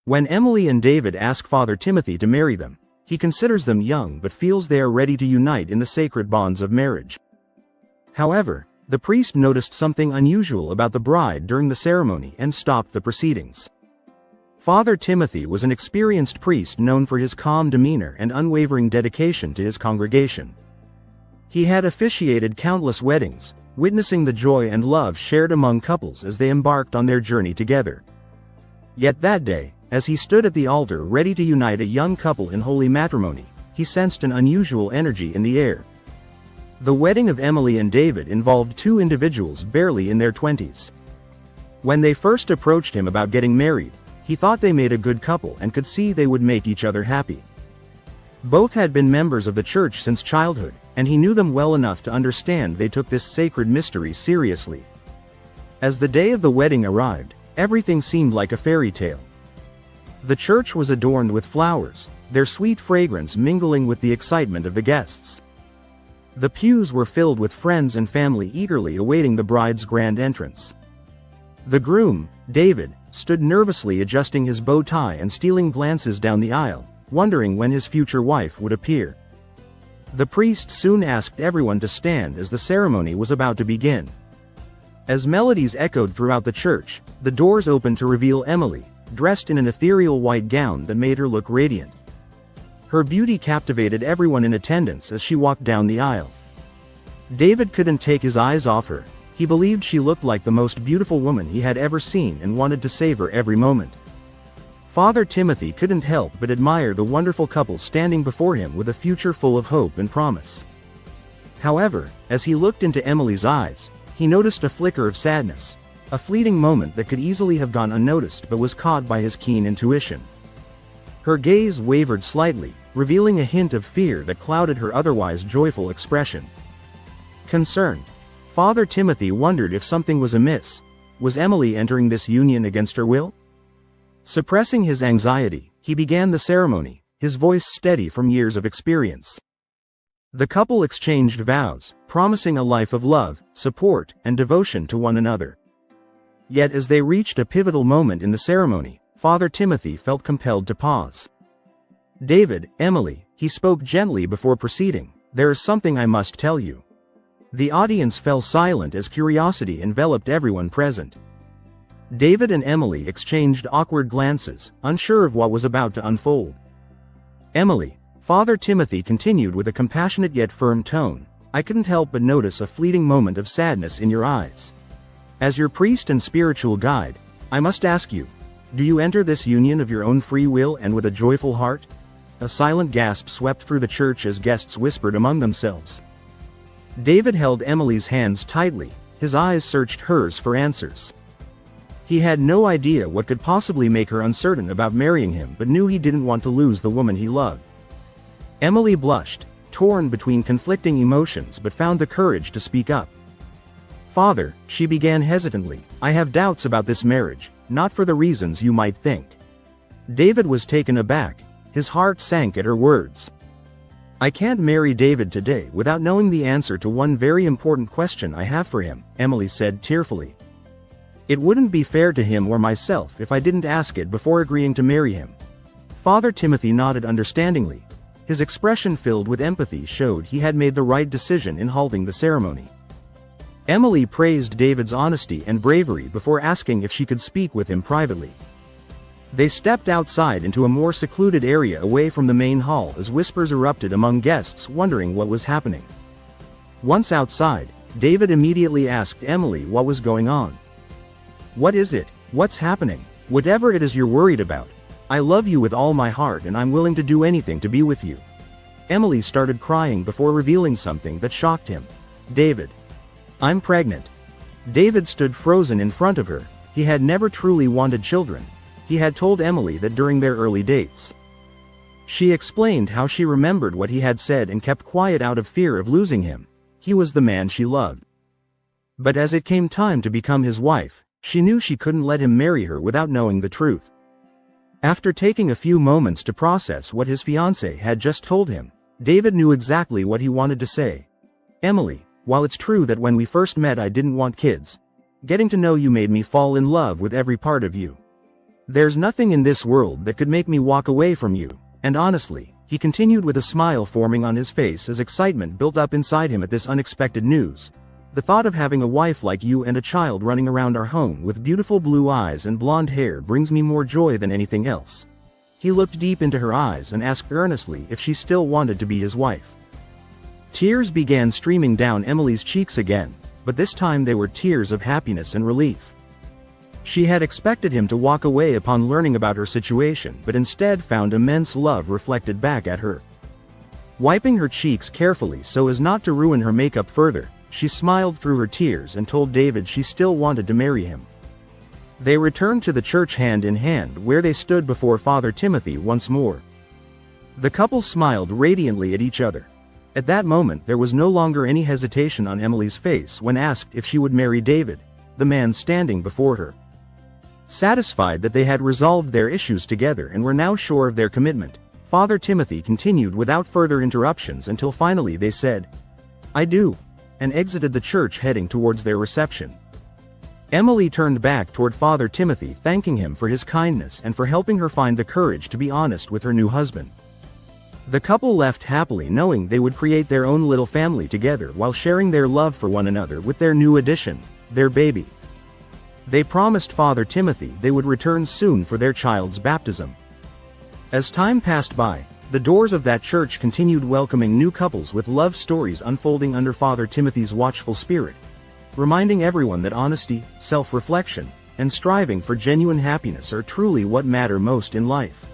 When Emily and David ask Father Timothy to marry them, he considers them young but feels they are ready to unite in the sacred bonds of marriage. However, the priest noticed something unusual about the bride during the ceremony and stopped the proceedings. Father Timothy was an experienced priest known for his calm demeanor and unwavering dedication to his congregation. He had officiated countless weddings, witnessing the joy and love shared among couples as they embarked on their journey together. Yet that day, as he stood at the altar ready to unite a young couple in holy matrimony, he sensed an unusual energy in the air. The wedding of Emily and David involved two individuals barely in their 20s. When they first approached him about getting married, he thought they made a good couple and could see they would make each other happy. Both had been members of the church since childhood, and he knew them well enough to understand they took this sacred mystery seriously. As the day of the wedding arrived, everything seemed like a fairy tale. The church was adorned with flowers, their sweet fragrance mingling with the excitement of the guests. The pews were filled with friends and family eagerly awaiting the bride's grand entrance. The groom, David, stood nervously adjusting his bow tie and stealing glances down the aisle, wondering when his future wife would appear. The priest soon asked everyone to stand as the ceremony was about to begin. As melodies echoed throughout the church, the doors opened to reveal Emily, dressed in an ethereal white gown that made her look radiant. Her beauty captivated everyone in attendance as she walked down the aisle. David couldn't take his eyes off her. He believed she looked like the most beautiful woman he had ever seen and wanted to savor every moment. Father Timothy couldn't help but admire the wonderful couple standing before him with a future full of hope and promise. However, as he looked into Emily's eyes, he noticed a flicker of sadness, a fleeting moment that could easily have gone unnoticed but was caught by his keen intuition. Her gaze wavered slightly, revealing a hint of fear that clouded her otherwise joyful expression. Concerned, Father Timothy wondered if something was amiss. Was Emily entering this union against her will? Suppressing his anxiety, he began the ceremony, his voice steady from years of experience. The couple exchanged vows, promising a life of love, support, and devotion to one another. Yet as they reached a pivotal moment in the ceremony, Father Timothy felt compelled to pause. "David, Emily," he spoke gently before proceeding, "there is something I must tell you." The audience fell silent as curiosity enveloped everyone present. David and Emily exchanged awkward glances, unsure of what was about to unfold. "Emily," Father Timothy continued with a compassionate yet firm tone, "I couldn't help but notice a fleeting moment of sadness in your eyes. As your priest and spiritual guide, I must ask you, do you enter this union of your own free will and with a joyful heart?" A silent gasp swept through the church as guests whispered among themselves. David held Emily's hands tightly, his eyes searched hers for answers. He had no idea what could possibly make her uncertain about marrying him but knew he didn't want to lose the woman he loved. Emily blushed, torn between conflicting emotions but found the courage to speak up. "Father," she began hesitantly, "I have doubts about this marriage, not for the reasons you might think." David was taken aback, his heart sank at her words. "I can't marry David today without knowing the answer to one very important question I have for him," Emily said tearfully. "It wouldn't be fair to him or myself if I didn't ask it before agreeing to marry him." Father Timothy nodded understandingly. His expression filled with empathy showed he had made the right decision in halting the ceremony. Emily praised David's honesty and bravery before asking if she could speak with him privately. They stepped outside into a more secluded area away from the main hall as whispers erupted among guests wondering what was happening. Once outside, David immediately asked Emily what was going on. "What is it? What's happening? Whatever it is you're worried about. I love you with all my heart and I'm willing to do anything to be with you." Emily started crying before revealing something that shocked him. "David, I'm pregnant." David stood frozen in front of her. He had never truly wanted children. He had told Emily that during their early dates. She explained how she remembered what he had said and kept quiet out of fear of losing him. He was the man she loved. But as it came time to become his wife, she knew she couldn't let him marry her without knowing the truth. After taking a few moments to process what his fiancée had just told him, David knew exactly what he wanted to say. "Emily, while it's true that when we first met I didn't want kids, getting to know you made me fall in love with every part of you. There's nothing in this world that could make me walk away from you, and honestly, he continued with a smile forming on his face as excitement built up inside him at this unexpected news. The thought of having a wife like you and a child running around our home with beautiful blue eyes and blonde hair brings me more joy than anything else. He looked deep into her eyes and asked earnestly if she still wanted to be his wife. Tears began streaming down Emily's cheeks again, but this time they were tears of happiness and relief. She had expected him to walk away upon learning about her situation, but instead found immense love reflected back at her. Wiping her cheeks carefully so as not to ruin her makeup further, she smiled through her tears and told David she still wanted to marry him. They returned to the church hand in hand, where they stood before Father Timothy once more. The couple smiled radiantly at each other. At that moment there was no longer any hesitation on Emily's face when asked if she would marry David, the man standing before her. Satisfied that they had resolved their issues together and were now sure of their commitment, Father Timothy continued without further interruptions until finally they said, "I do," and exited the church heading towards their reception. Emily turned back toward Father Timothy, thanking him for his kindness and for helping her find the courage to be honest with her new husband. The couple left happily, knowing they would create their own little family together while sharing their love for one another with their new addition, their baby. They promised Father Timothy they would return soon for their child's baptism. As time passed by, the doors of that church continued welcoming new couples with love stories unfolding under Father Timothy's watchful spirit, reminding everyone that honesty, self-reflection, and striving for genuine happiness are truly what matter most in life.